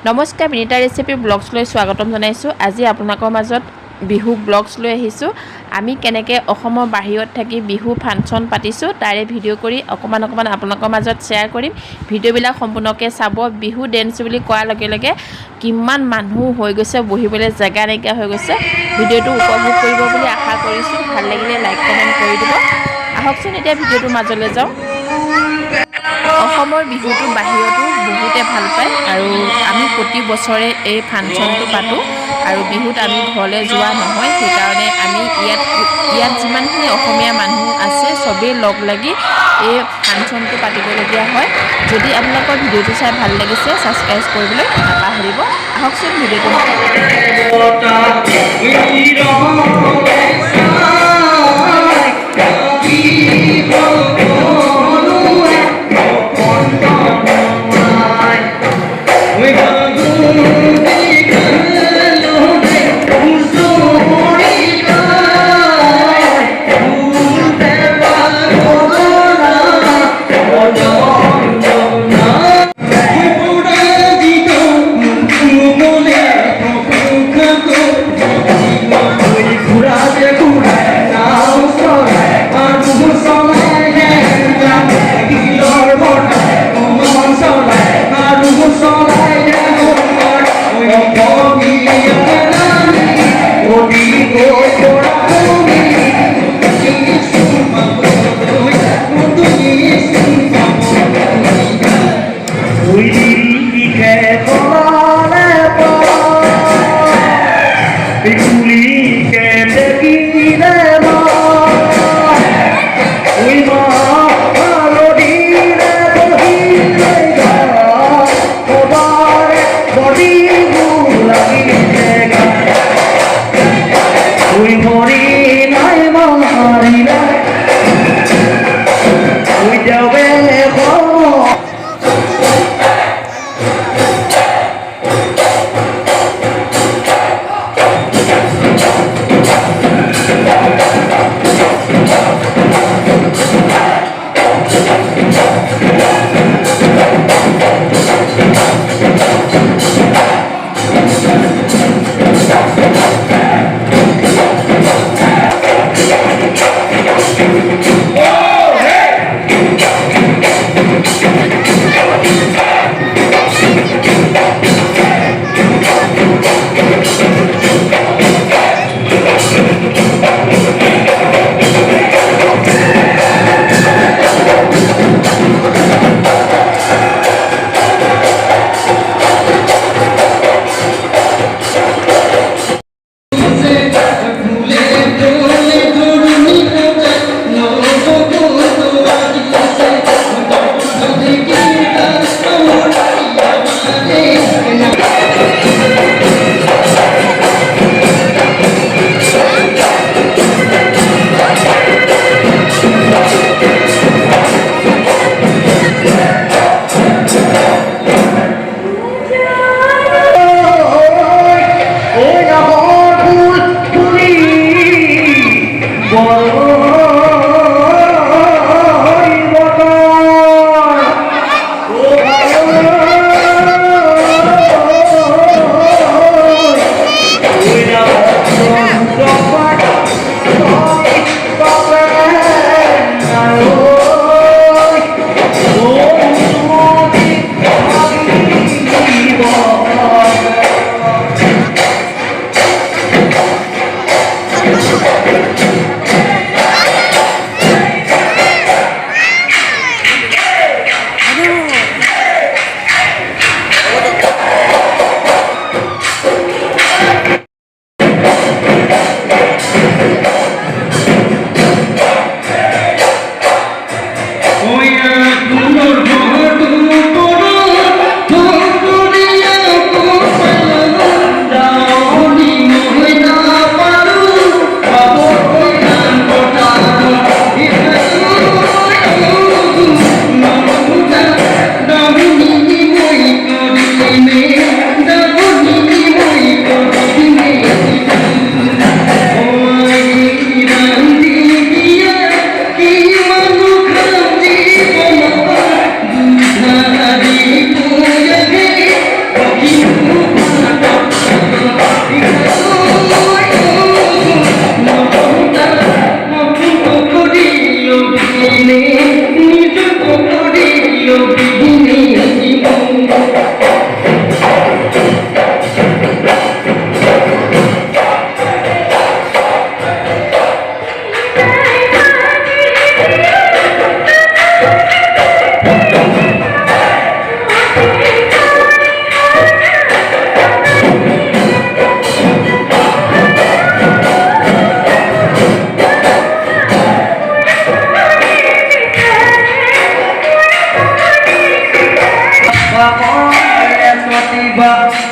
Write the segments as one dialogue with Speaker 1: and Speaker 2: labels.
Speaker 1: নমস্কাৰ, বিনিতা ৰেচিপি ব্লগছলৈ স্বাগতম জনাইছোঁ। আজি আপোনালোকৰ মাজত বিহু ব্লগছ লৈ আহিছোঁ। আমি কেনেকৈ অসমৰ বাহিৰত থাকি বিহু ফাংচন পাতিছোঁ তাৰে ভিডিঅ' কৰি অকণমান আপোনালোকৰ মাজত শ্বেয়াৰ কৰিম। ভিডিঅ'বিলাক সম্পূৰ্ণকৈ চাব। বিহু ডেন্স বুলি কোৱাৰ লগে লগে কিমান মানুহ হৈ গৈছে, বহিবলৈ জেগা নাইকিয়া হৈ গৈছে। ভিডিঅ'টো উপভোগ কৰিব বুলি আশা কৰিছোঁ। ভাল লাগিলে লাইক কমেণ্ট কৰি দিব। আহকচোন এতিয়া ভিডিঅ'টোৰ মাজলৈ যাওঁ। অসমৰ বিহুটো বাহিৰতো বহুতে ভাল পায় আৰু আমি প্ৰতি বছৰে এই ফাংচনটো পাতোঁ আৰু বিহুত আমি ঘৰলৈ যোৱা নহয়। সেইকাৰণে আমি ইয়াত যিমানখিনি অসমীয়া মানুহ আছে চবেই লগ লাগি এই ফাংচনটো পাতিবলগীয়া হয়। যদি আপোনালোকৰ ভিডিঅ'টো চাই ভাল লাগিছে ছাবস্ক্ৰাইব কৰিবলৈ নাপাহৰিব। আহকচোন ভিডিঅ'টো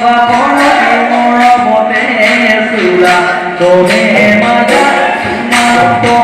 Speaker 2: बापन मोर बोते सुला तोमे मजा मारो